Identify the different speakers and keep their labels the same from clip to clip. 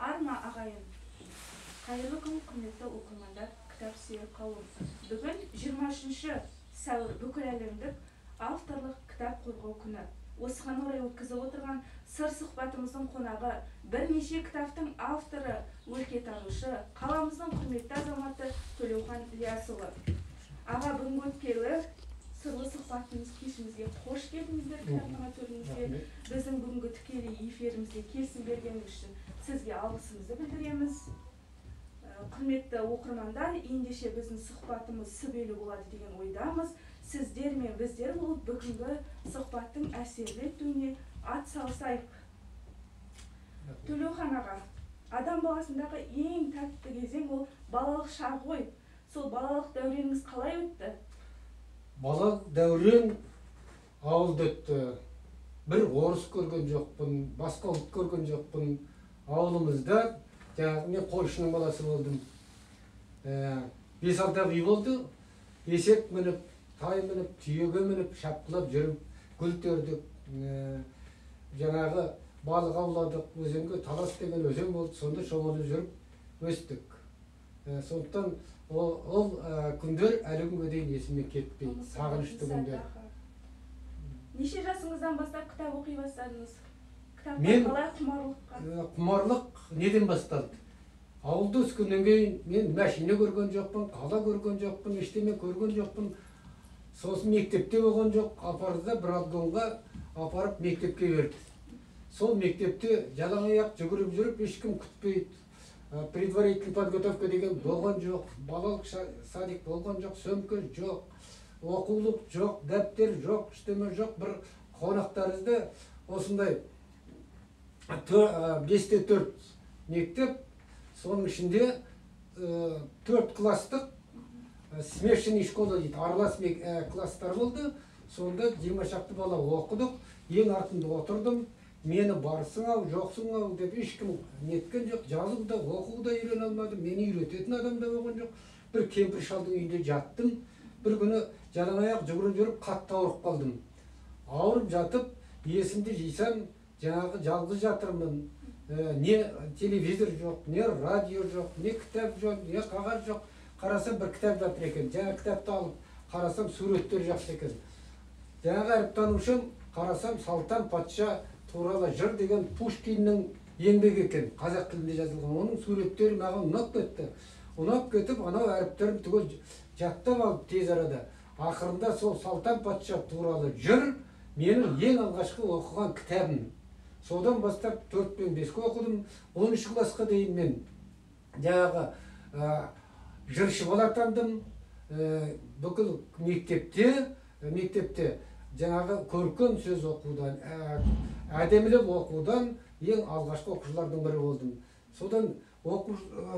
Speaker 1: Арма ағайын. Қайырлы күн, құрметті оқырмандар, кітап сүйер қауым. Бүгін 23 сәуір бүкіләлемдік авторлық кітап қорғау күні. Осыған орай өткізіп отырған сыр сұхбатымыздың қонағы бірнеше кітаптың авторы, өлкетанушы, қаламыздың құрметті азаматы Төлеухан Ілиясұлы. Аға, бүгінгі өткелі сырлы сұхбатымыз кешімізге қош келдіңіздер, кітапхана төрімізге. Біздің бүгінгі тікелей эфирімізге келісім бергеніңіз үшін сізге алғысымызды білдіреміз. Құрметті оқырмандар, ендеше біздің сұхбатымыз сүбелі болады деген ойдамыз. Сіздер мен біздер болып бүгінгі сұхбаттың әсерлі өтуіне ат салысайық. Төлеухан аға, адам баласындағы ең тәтті кезең ол балалық шағы ғой. Сол балалық дәуреніңіз қалай өтті?
Speaker 2: Балалық дәурен ауылда өтті. Бір орыс көрген жоқпын, басқа ұлт көрген жоқпын. Ауылымызда мен қойшының баласы болдым. 5-6 үй болды. Есек мініп, тай мініп, түйеге мініп, шапқылап жүріп, гүл тердік. Жаңағы балық ауладық, өзенге Талас деген өзен болды, сонда шомылып жүріп өстік. Сондықтан ол күндер әлі күнге дейін есіме кетпейді, сағынышты күндер.
Speaker 1: Неше жасыңыздан бастап кітап оқи бастадыңыз?
Speaker 2: Мен
Speaker 1: құмарлық
Speaker 2: неден басталды? Ауылда өскеннен кейін мен машина көрген жоқпын, қала көрген жоқпын, ештеме көрген жоқпын. Сосын мектепте болған жоқ, апарды бір алғанға апарып мектепке берді. Сол мектепте жалаң аяқ жүгіріп жүріп, ешкім күтпейді. Предварительный подготовка деген болған жоқ, балалық садик болған жоқ, сөмке жоқ, оқулық жоқ, дәптер жоқ, ештеме жоқ. Бір қонақтарызды осындай 5-4 мектеп, соның ішінде 4 класстық смешанный школа дейді, аралас класстар болды. Сонда 20 шақты бала оқыдық, ең артында отырдым. Мені барсың ау, жоқсың ау деп ешкім неткен жоқ, жазу да, оқу да үйрене алмадым, мені үйрететін адам да болған жоқ. Бір кемпір шалдың үйінде жаттым. Бір күні жалаң аяқ жүгіріп жүріп қатты ауырып қалдым. Ауырып жатып, есімді жисам, жаңағы жалғыз жатырмын. Не телевизор жоқ, не радио жоқ, не кітап жоқ, не қағаз жоқ. Қарасам бір кітап жатыр екен. Жаңа кітапты алып қарасам, суреттер жақсы екен. Жаңағы әріптанушым қарасам, Салтан патша туралы жыр деген Пушкиннің еңбегі екен, қазақ тілінде жазылған. Оның суреттері маған ұнап кетті. Ұнап кетіп, анау әріптерін түгел жаттап алып тез арада. Ақырында сол Салтан патша туралы жыр менің ең алғашқы оқыған кітабым. Содан бастап 4-5-ке оқыдым. 10 классқа дейін мен жаңағы жыршы бола атандым. Бүкіл мектепте жаңағы көркем сөз оқудан, әдемілеп оқудан ең алғашқы оқушылардың бірі болдым. Содан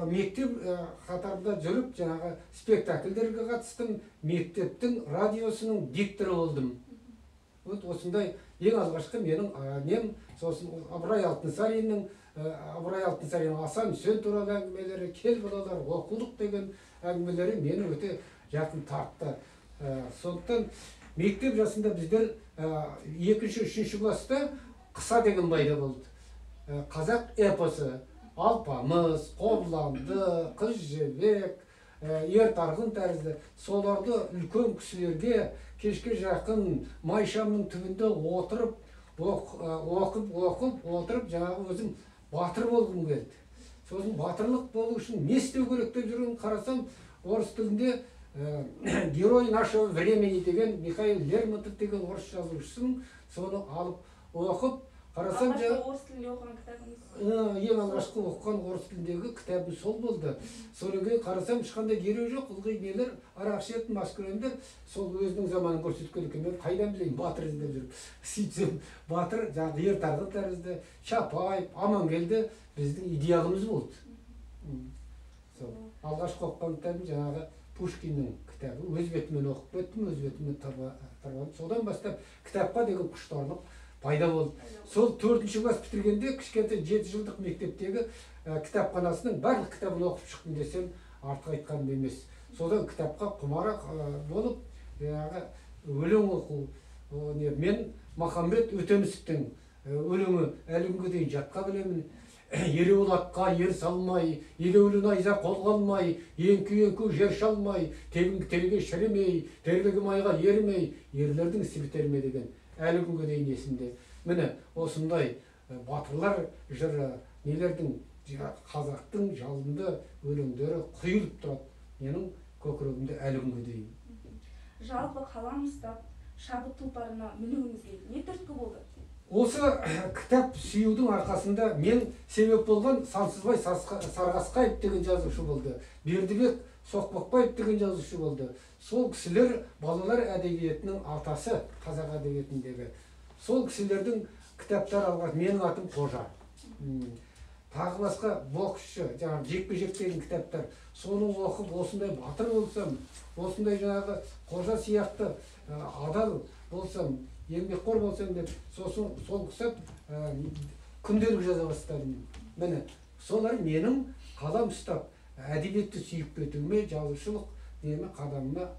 Speaker 2: мектеп қатарында жүріп, жаңағы спектакльдерге қатыстым, мектептің радиосының дикторы болдым. Осындай ең алғашқы менің нем, сосын Абырай Алтынсариннің Асан Үсен туралы әңгімелері, кел балалар, оқулық деген әңгімелері мені өте жақын тартты. Сондықтан мектеп жасында біздер 2-3 класста қыса деген пайда болды. Қазақ эпосы, Алпамыс, Қобланды, Қыз жібек, Ер тарғын тәрізді, соларды үлкен кісілерге кешке жақын майшамның түбінде отырып, оқып отырып, жаңағы өзім батыр болғым келді. Сосын батырлық болу үшін не істеу керек деп жүрген қарасам, орыс тілінде «Герой нашего времени» деген Михаил Лермонтов деген орыс жазушысын, соны алып оқып, қарасам,
Speaker 1: орыс тілінде оқыған кітабыңыз?
Speaker 2: Ең алғашқы оқыған орыс тіліндегі кітабым сол болды. Содан кейін қарасам, ешқандай керегі жоқ, ылғи нелер, арақ ішетін маскүнемдер сол өзінің заманын көрсеткен екен. Мен қайдан білейін, батыр іздеп жүріп. Сөйтсем, батыр, жаңағы Ер тарғын тәрізді, Чапаев, Амангелді біздің идеалымыз болды. Алғашқы оқыған кітабым жаңағы Пушкиннің кітабы. Өз бетімен оқып кеттім, өз бетімен тарбадым. Содан бастап кітапқа деген құштарлық пайда болды. Сол 4-ші класс бітіргенде кішкентай 7 жылдық мектептегі кітапханасының барлық кітабын оқып шықтым десем артық айтқаным емес. Содан кітапқа құмар болып, өлең оқу. Мен Махамбет Өтемісовтің өлеңі әлі күнге дейін жатқа білемін. ереуіл атқа ер салмай, елеулі найза қолға алмай, еңкі жер шалмай, телге шіремей, терлігі майға ермей, ерлердің ісі бітер ме деген әлі күнге дейін есімде. Міне осындай батырлар жыры нелердің қазақтың жалынды өлеңдері құйылып тұрады менің көкірегімде әлі күнге дейін.
Speaker 1: Жалпы қалам ұстап шабыт тұлпарына мінуіңізге не түрткі болды?
Speaker 2: Осы кітап сүюдің арқасында мен себеп болған Сансызбай Сарғасқаев деген жазушы болды. Бердібек Соқпақбаев деген жазушы болды. Сол кісілер балалар әдебиетінің атасы, қазақ әдебиетіндегі. Сол кісілердің кітаптары алған. Менің атым Қожа. Тағы басқа боксшы, жаңағы жекпе-жек деген кітаптар. Соны оқып, осындай батыр болсам, осындай жаңағы Қожа сияқты адал болсам, еңбекқор болсам деп, сосын сол құсап күнделік жаза бастадым. Міне, солар менің қалам ұстап, әдебиетті сүйіп кетуіме, жазушылық неме қадамыма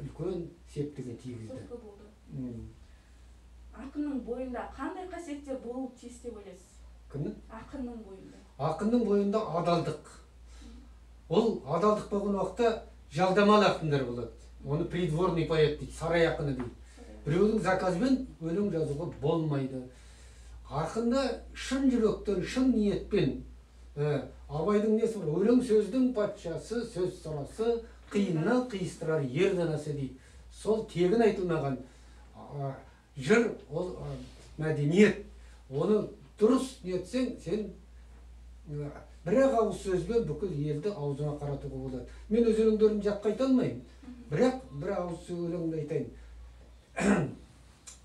Speaker 2: үлкен септігін тигізді.
Speaker 1: Ақынның бойында қандай қасиеттер болуы тиіс деп ойлайсыз?
Speaker 2: Кімнің?
Speaker 1: Ақынның бойында.
Speaker 2: Ақынның бойында адалдық. Ол адалдық болған уақытта жалдамалы ақындар болады. Оны придворный поэт дейді, сарай ақыны дейді. Біреудің заказбен өлең жазуға болмайды. Ақында шын жүректен, шын ниетпен, Абайдың несі бар? Өлең сөздің патшасы, сөз сұрасы, қиыннан қиыстырар ер данасы дейді. Сол тегін айтылмаған жыр, ол мәдениет. Оны дұрыс нетсең, сен бір-ақ ауыз сөзбен бүкіл елді аузына қаратуға болады. Мен өз өлеңдерімді жаққа айта алмаймын. Бірақ бір ауыз өлеңді айтайын.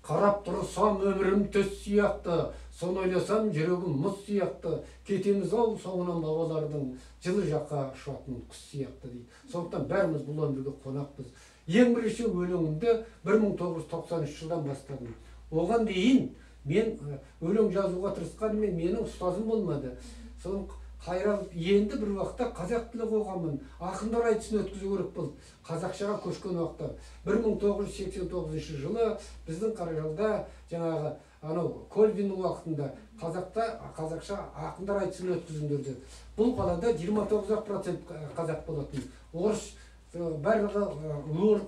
Speaker 2: Қарап тұрсам өмірім төс сияқты, сон ойласам жүрегім мұз сияқты, кетеміз ау соңынан бабалардың, жылы жаққа ұшатын құс сияқты дейді. Сондықтан бәріміз бұл өмірге қонақпыз. Ең бірінші өлеңімді 1993 жылдан бастадым. Оған дейін мен өлең жазуға тырысқанымен менің ұстазым болмады. Соның қайралып, енді бір уақытта қазақ тілі қоғамын ақындар айтысын өткізу керек болды. Қазақшаға көшкен уақытта 1989 жылы біздің Қаражалда жаңағы Кольбиннің уақытында қазақша ақындар айтысын өткізіңдер. Бұл қалада 29% қазақ болатын. Орыс барлығы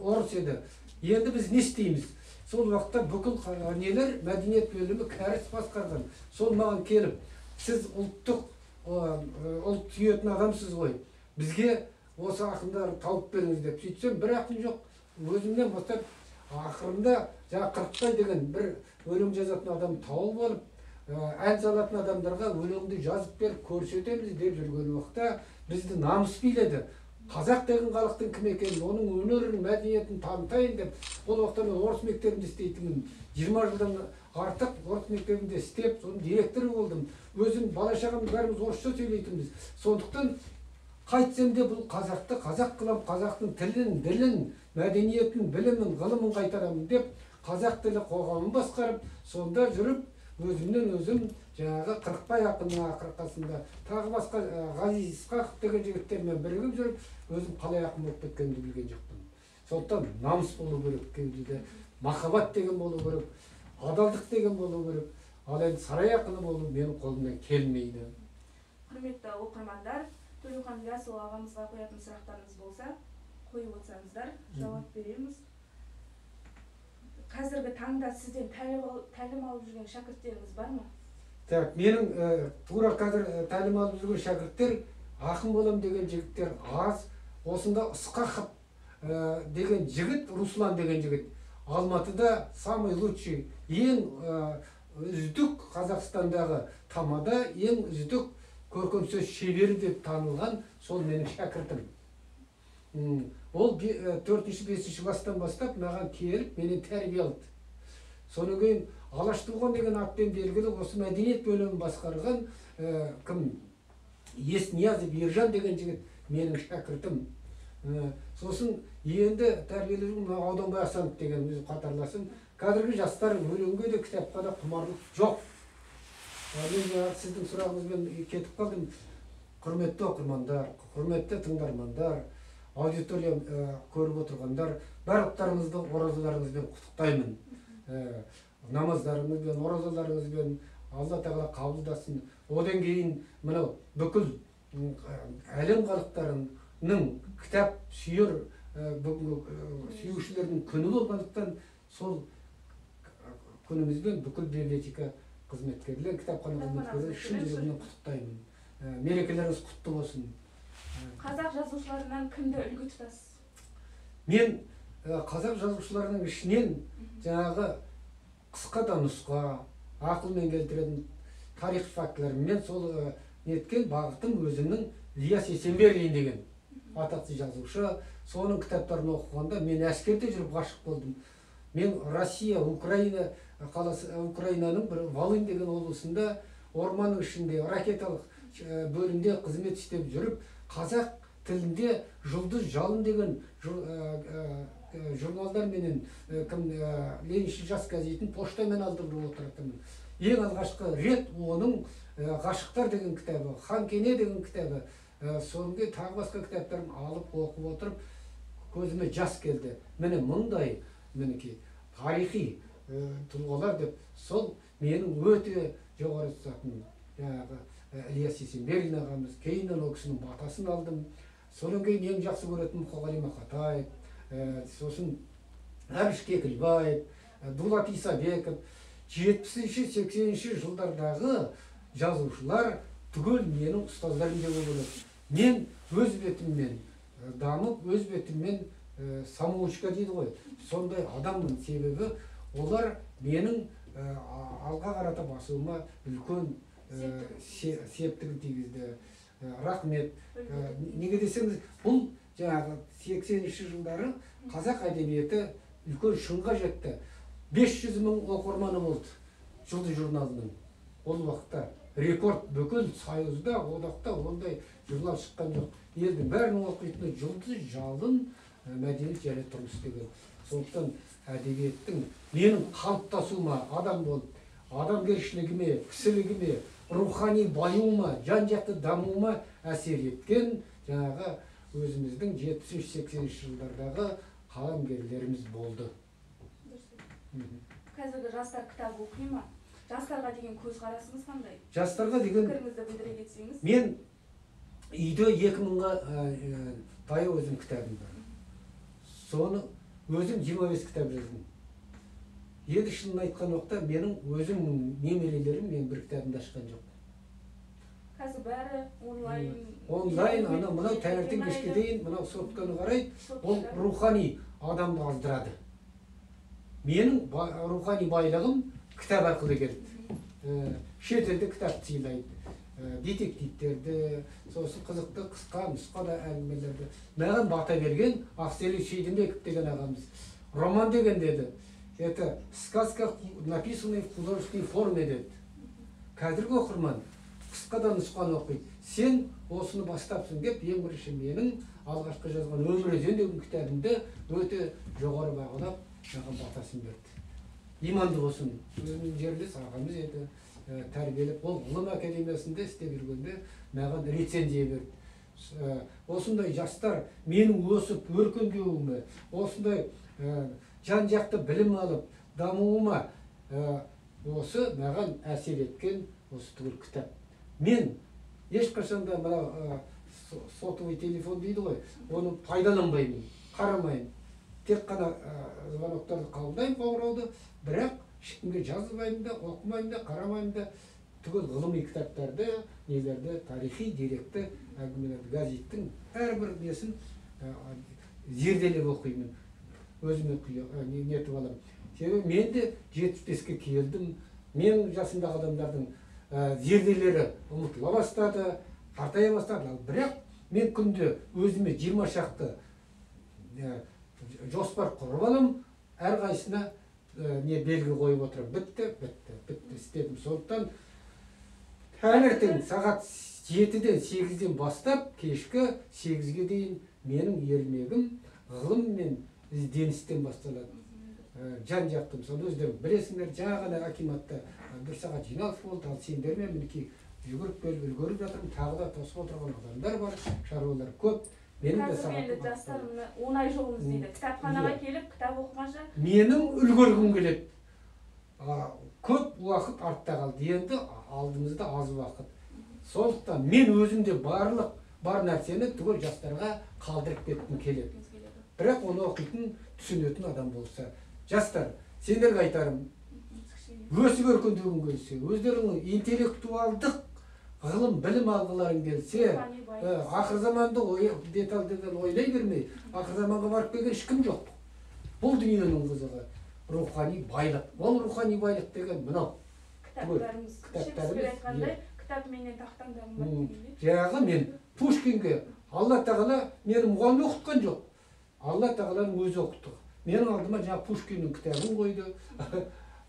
Speaker 2: орыс еді. Енді біз не істейміз? Сол уақытта бүкіл нелер мәдениет бөлімі кәріс басқарған. Сол маған келіп, сіз ұлт сүйетін адамсыз ғой, бізге осы ақындар тауып беріңіз деп. Сөйтсем бір ақын жоқ. Өзімнен бастап ақырында жаңа Қырықбай деген бір өлең жазатын адам тауып алып, ән салатын адамдарға өлеңді жазып беріп көрсетеміз деп жүрген уақытта бізді намыс биледі. Қазақ деген халықтың кім екенін, оның өнерін, мәдениетін танытайын деп, ол уақытта мен орыс мектебінде істейтінмін. 20 жылдан артық орыс мектебінде істеп, соның директоры болдым. Өзім бала-шағамыз бәріміз орысша сөйлейтінбіз. Сондықтан қайтсем де бұл қазақты қазақ қылам, қазақтың тілін, ділін, мәдениетін, білімін, ғылымын қайтарамын деп, қазақ тілі қоғамын басқарып, сонда жүріп, өзімнен өзім жаңағы Қырықбай ақынның арқасында тағы басқа Ғазиз Исқақов деген жігіттермен бірігіп жүріп, өзім қалай ақын болып кеткенімді білген жоқпын. Сондықтан намыс болу керек, кеудеде махаббат деген болу керек, адалдық деген болу керек. Ал енді сарай ақыны болу менің қолымнан келмейді.
Speaker 1: Құрметті оқырмандар, Төлеухан Ілиясұлы ағамызға қоятын сұрақтарыңыз болса, қойып отырсаңыздар, жауап береміз. Қазіргі таңда сізден тәлім алып жүрген шәкірттеріңіз бар ма?
Speaker 2: Так, менің тура қазір тәлім алып жүрген шәкірттер, ақын болам деген жігіттер аз. Осында Ысқақов деген жігіт, Руслан деген жігіт, Алматыда самый лучший, ең үздік Қазақстандағы тамада, ең үздік көркем сөз шебері деп танылған, сол менің шәкіртім. Ол 4-5 класстан бастап маған келіп, менен тәрбие алды. Содан кейін Алаш Туған деген атпен белгілі осы мәдениет бөлімін басқарған кім? Есниязов Ержан деген жігіт менің шәкіртім. Сосын енді тәрбиелі Ауданбай Асанов деген өзі қатарласым. Қазіргі жастар өлеңге де кітапқа да құмарлық жоқ. Мен сіздің сұрағыңызбен кетіп қалдым. Құрметті оқырмандар, құрметті тыңдармандар, аудитория көріп отырғандар, барлықтарыңызды оразаларыңызбен құттықтаймын. Намаздарыңызбен, оразаларыңызбен Алла Тағала қабылдасын. одан кейін мынау бүкіл әлем халықтарының кітап сүйер сүйушілердің күні болғандықтан сол күнімізбен бүкіл библиотека қызметкерлер, кітапхана қызметкерлері шын жүрегімнен құттықтаймын. Мерекелеріңіз құтты болсын.
Speaker 1: Қазақ жазушыларынан кімді үлгі тұтасыз?
Speaker 2: Мен қазақ жазушыларының ішінен жаңағы қысқа да нұсқа, ақылмен келтіретін тарих фактілерімен сол неткен бағытым өзімнің Ілияс Есенберлин деген атақты жазушы. Соның кітаптарын оқығанда мен әскерде жүріп ғашық болдым. Мен Россия, Украинаның бір Волынь деген облысында орманның ішінде ракеталық бөлімде қызмет істеп жүріп, қазақ тілінде Жұлдыз жалын деген журналдар менен Лениншіл жас газетін поштамен алдырып отыратынмын. Ең алғашқы рет оның ғашықтар деген кітабы, Хан Кене деген кітабы, соңғы тағы басқа кітаптарын алып оқып отырып, көзіме жас келді. Міне мұндай мінекей тарихи тұлғалар деп, сол менің өте жоғары тұтатын жаңағы Ілияс Есенберлин ағамыз. Кейіннен ол кісінің батасын алдым. Содан кейін ең жақсы көретін Мұқағали Мақатаев, сосын Әбіш Кекілбаев, Дулат Исабеков, 70-80 жылдардағы жазушылар түгел менің ұстаздарым деп болады. Мен өз бетіммен дамып, өз бетіммен самоучка дейді ғой. Сондай адамның себебі олар менің алға қарата басуыма үлкен септігін тигізді. Рахмет. Неге десеңіз, бұл жаңағы 80-ші жылдары қазақ әдебиеті үлкен шыңға жетті. 500 мың оқырманы болды Жұлдыз журналының. Ол уақытта рекорд бүкіл Союзда, одақта ондай журнал шыққан жоқ. Елдің бәрінің оқитыны Жұлдыз жалын мәдениет және тұрмыс деген. Сондықтан әдебиеттің менің қалыптасуыма, адам болып, адамгершілігіме, кісілігіме, рухани баюыма, жан-жақты дамуыма әсер еткен жаңағы өзіміздің 70-80 жылдардағы қаламгерлеріміз болды.
Speaker 1: Қазіргі жастар кітап оқи ма? Жастарға деген көзқарасыңыз қандай?
Speaker 2: Жастарға деген
Speaker 1: пікіріңізді білдіре кетсеңіз.
Speaker 2: Мен үйде 2000-ға таяу өзім кітабым бар. Соны өзім 25 кітап жаздым. Енді шынын айтқан уақытта менің өзімнің немерелерім мен бір кітабымды ашқан жоқ.
Speaker 1: Қазір бәрі онлайн.
Speaker 2: Онлайн, мынау таңертең кешке дейін мынау сотканы қарайды, ол рухани адамды аздырады. Менің рухани байлығым кітап арқылы келді. Шетелде кітап сыйлайды. Детективтерді, сосын қызықты қысқа нұсқада әңгімелерді. Маған бата берген Ақселеу Сейдімбеков деген ағамыз. Роман деген деді. Это сказка, написанная в художественной форме деді. Қазіргі оқырман қысқадан нұсқаны оқиды. Сен осыны бастапсың деп, ең бірінші менің алғашқы жазған Өмір өзен деген кітабымды өте жоғары бағалап, маған батасын берді. Иманды болсын, өзінің жерлес ағамыз еді, тәрбиелеп, ол ғылым академиясында істеп жүргенде маған рецензия берді. Осындай жастар менің өсіп өркендеуіме, осындай жан-жақты білім алып, дамуыма осы маған әсер еткен осы түгіл кітап. Мен ешқашанда мына сотовый телефон дейді ғой, оны пайдаланбаймын, қарамаймын. Тек қана звоноктарды қабылдаймын, қоңырауды, бірақ ешкімге жазбаймын да, оқымаймын да, қарамаймын да. Түгел ғылыми кітаптарды, нелерді, тарихи, деректі әңгімелерді, газеттің әрбір несін зерделеп оқимын. Өзіме нетіп аламын. Себебі мен де 75-ке келдім. Мен жасымдағы адамдардың зерделері ұмытыла бастады, қартая бастады. Бірақ мен күнде өзіме 20 шақты жоспар құрып алам, әрқайсына белгі қойып отырам. Бітті, істедім. Сондықтан таңертең сағат 7-ден 8-ден бастап кешкі 8-ге дейін менің ермегім ғылым мен ізденістен басталады. Жан-жақтым, соны өздерің білесіңдер, жаңа ғана акиматта бір сағат жиналыс болды, ал сендермен мінекей жүгіріп келіп үлгеріп жатырмын, тағы да тосып отырған адамдар бар, шаруалар көп.
Speaker 1: Қазір енді жастар оңай жолымыз дейді. Кітапханаға келіп, кітап оқығанша
Speaker 2: менің үлгергім келеді. Көп уақыт артта қалды. Енді алдымызда аз уақыт. Сондықтан мен өзімде барлық бар нәрсені түгел жастарға қалдырып кеткім келеді. Бірақ оны оқитын, түсінетін адам болса. Жастар, сендерге айтарым, өсіп өркендегің келсе, өздерің интеллектуалдық ғылым, білім алғыларың келсе, ақыр заманды детальдерден ойлай бермей, ақыр заманға барып келген ешкім жоқ. Бұл дүниенің қызығы рухани байлық. Ол рухани байлық деген мынау.
Speaker 1: Кітаптарымыз, кітап менен тақтаңдағым.
Speaker 2: Жаңағы мен Пушкинге Алла Тағала мені мұғалім оқытқан жоқ. Алла Тағаланың өзі оқытты. Менің алдыма жаңағы Пушкиннің кітабын қойды,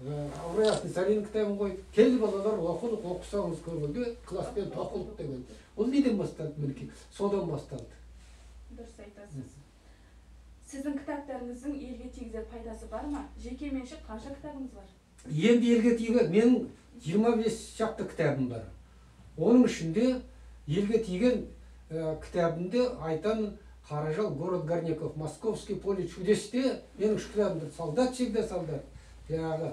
Speaker 2: Аураясын Сариннің кітабын қойды. Келді балалар оқысаңыз көргенде класспен тоқылды деген. Ол неден басталды мінекей? Содан басталды.
Speaker 1: Дұрыс айтасыз. Сіздің кітаптарыңыздың елге тигізер пайдасы бар ма? Жеке меншік қанша кітабыңыз бар?
Speaker 2: Енді елге тиген менің 25 шақты кітабым бар. Оның ішінде елге тиген кітабымды айтамын. Қаражал, город Горняков, Московский поле чудесте, менің кітабымда солдат всегда солдат. Жаңағы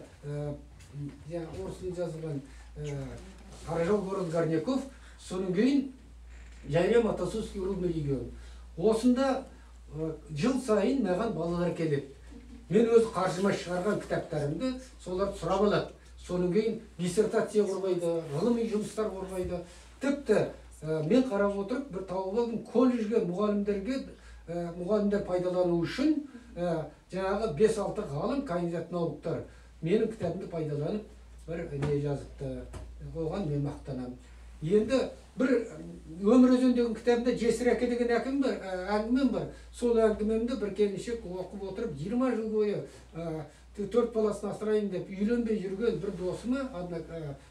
Speaker 2: орыс тілінде жазылған Қаражал, город Горняков, соның кейін Жайрем Атасовский рудный регион. Осында жыл сайын маған балалар келеді. Мен өз қаржыма шығарған кітаптарымды солар сұрап алады. Соның кейін диссертация қорғайды, ғылыми жұмыстар қорғайды. Тіпті мен қарап отырып бір тауып алдым, колледжге мұғалімдер пайдалану үшін жаңағы 5-6 ғалым кандидат-наукалықтар менің кітабымды пайдаланып бір не жазыпты. Оған мен мақтанамын. Енді бір өмір өзен кітабында Жесір әке деген әңгімем бар. Сол әңгімемді бір келіншек оқып отырып 20 жыл бойы 4 баласын асырайын деп үйленбей жүрген бір досыма,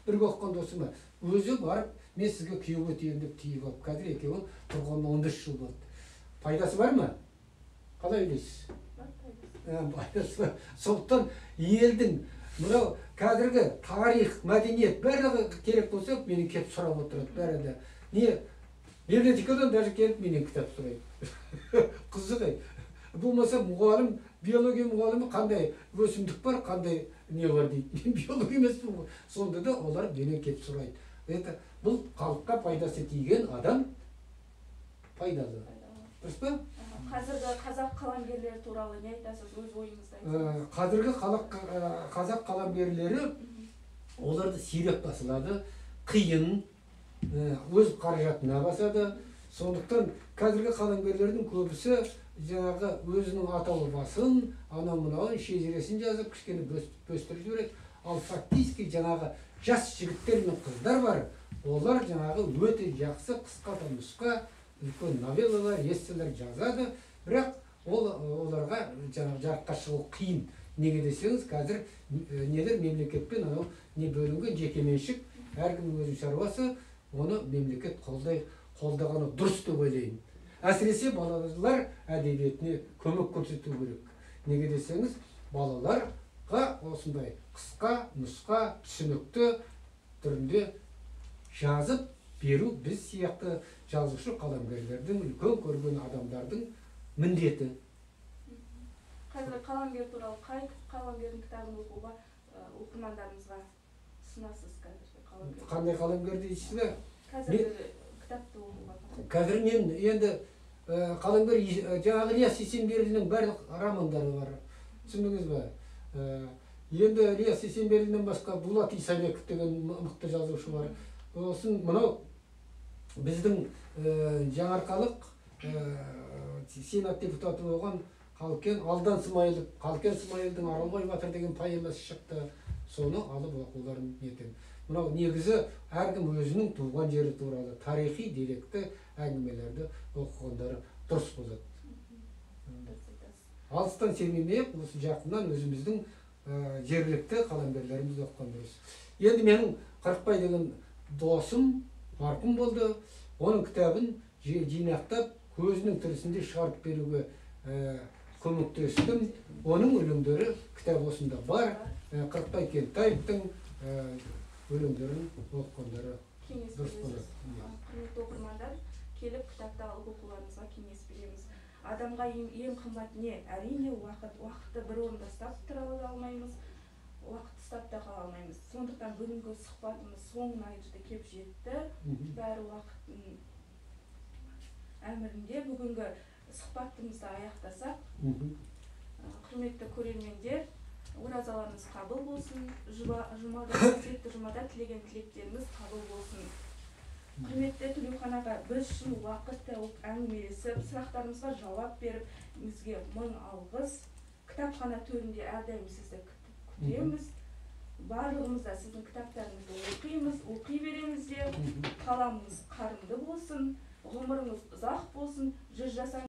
Speaker 2: бірге оқыған досыма өзі барып мен сізге күйеуге тиемін деп тиіп алып, қазір екеуі тұрғанына 15 жыл болды. Пайдасы бар ма? Қалай ойлайсыз? Пайдасы бар. Сондықтан елдің мынау қазіргі тарих, мәдениет барлығы керек болса, менен келіп сұрап отырады бәрі. Не? Библиотекадан даже келіп менен кітап сұрайды. Қызық. Болмаса мұғалім, биология мұғалімі қандай өсімдік бар, қандай не бар дейді. Мен биология емеспін. Сонда да олар менен келіп сұрайды. Бұл халыққа пайдасы тиген адам пайдалы. Дұрыс па?
Speaker 1: Қазіргі қазақ қаламгерлері туралы не айтасыз, өз ойыңызды айтасыз?
Speaker 2: Қазіргі қазақ қаламгерлері оларды сирек басылады, қиын, өз қаражатына басады. Сондықтан қазіргі қаламгерлердің көбісі жаңағы өзінің аталы басын, анау-мынауын шежіресін жазып, кішкене бөстіріп жібереді. Ал фактически жаңағы жас жігіттер мен қыздар бар, олар жаңағы өте жақсы қысқа да нұсқа, үлкен новеллалар, эсселер жазады, бірақ оларға жаңағы жарыққа шығу қиын. Неге десеңіз, қазір нелер мемлекетпен анау не бөлінген жекеменшік, әркімнің өзінің шаруасы, оны мемлекет қолдағаны дұрыс деп ойлаймын. Әсіресе балалар әдебиетіне көмек көрсету керек. Неге десеңіз, балаларға осындай қысқа, нұсқа, түсінікті түрінде жазып беру біз сияқты жазушы қаламгерлердің, үлкен көрген адамдардың міндеті.
Speaker 1: Қазір қаламгер туралы қай қаламгердің кітабын оқуға оқырмандарыңызға ұсынасыз қазір?
Speaker 2: Қандай қаламгер дейсіз бе?
Speaker 1: Қазір кітапты оқуға.
Speaker 2: Қазір мен енді қаламгер жаңағы Ілияс Есенберлиннің барлық романдары бар. Түсіндіңіз бе? Енді Ілияс Есенберлиннен басқа Дулат Исабеков деген мықты жазушы бар. Осын мынау біздің жаңарқалық сенат депутаты болған Алдан Смайылов, Қалкен Смайылдың Аралбай батыр деген поэмасы шықты. Соны алып оқуларын етемін. Мынау негізі әркім өзінің туған жері туралы тарихи деректі әңгімелерді оқығандары дұрыс болады. Алыстан сермемейік, осы жақыннан өзіміздің жергілікті қаламгерлерімізді оқыған дұрыс. Енді менің Қырықбай деген досым марқұм болды. Оның кітабын жинақтап, көзінің тірісінде шығарып беруге көмектестім. Оның өлеңдері кітап осында бар. Қырықбай Кентаевтың өлеңдерін оқығандары дұрыс болады.
Speaker 1: Құрметті оқырмандар, келіп кітапты алып оқуларыңызға кеңес береміз. Адамға ең қымбат не? Әрине уақыт. Уақытты бір орында ұстап тұра алмаймыз. уақыт ұстап та қала алмаймыз. Сондықтан бүгінгі сұхбатымыз соңына келіп жетті. Бәрі уақыттың әмірінде бүгінгі сұхбатымызды аяқтасақ. Құрметті көрермендер, оразаларыңыз қабыл болсын. Қасиетті жұмада тілеген тілектеріңіз қабыл болсын. Құрметті Төлеухан аға, біз үшін уақыт тауып әңгімелесіп, сұрақтарымызға жауап беріп, бізге мың алғыс. Кітапхана төрінде әрдайым сізді күтеміз. Барлығымыз да сіздің кітаптарыңызды оқимыз, оқи береміз де. Қаламыңыз қарымды болсын, ғұмырыңыз ұзақ болсын, жүз жасаңыз